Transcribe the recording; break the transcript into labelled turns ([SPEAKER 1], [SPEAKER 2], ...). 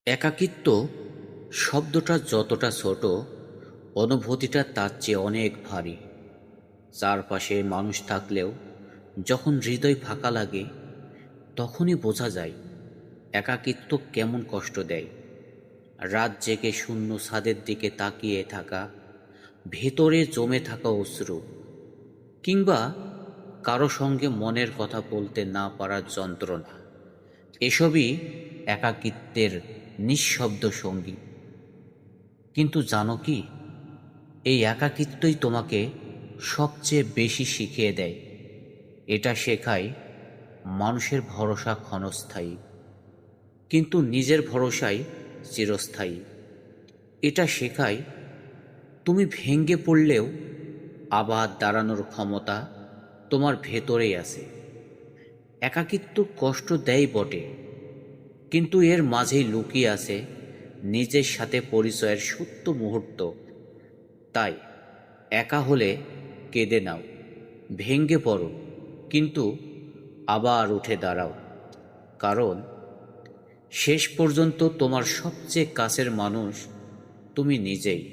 [SPEAKER 1] একাকিত্ব শব্দটা যতটা ছোট, অনুভূতিটা তার চেয়ে অনেক ভারী। চারপাশে মানুষ থাকলেও যখন হৃদয় ফাঁকা লাগে, তখনই বোঝা যায় একাকিত্ব কেমন কষ্ট দেয়। রাত জেগে শূন্য ছাদের দিকে তাকিয়ে থাকা, ভেতরে জমে থাকা অশ্রু, কিংবা কারো সঙ্গে মনের কথা বলতে না পারার যন্ত্রণা, এসবই একাকিত্বের নিঃশব্দ সঙ্গী। কিন্তু জানো কি, এই একাকিত্বই তোমাকে সবচেয়ে বেশি শিখিয়ে দেয়। এটা শেখায় মানুষের ভরসা ক্ষণস্থায়ী, কিন্তু নিজের ভরসাই চিরস্থায়ী। এটা শেখায় তুমি ভেঙে পড়লেও আবার দাঁড়ানোর ক্ষমতা তোমার ভেতরেই আছে। একাকিত্ব কষ্ট দেয় বটে, কিন্তু এর মাঝেই লুকিয়ে আছে নিজের সাথে পরিচয়ের সত্য মুহূর্ত। তাই একা হলে কেঁদে নাও, ভেঙে পড়ো, কিন্তু আবার উঠে দাঁড়াও, কারণ শেষ পর্যন্ত তোমার সবচেয়ে কাছের মানুষ তুমি নিজেই।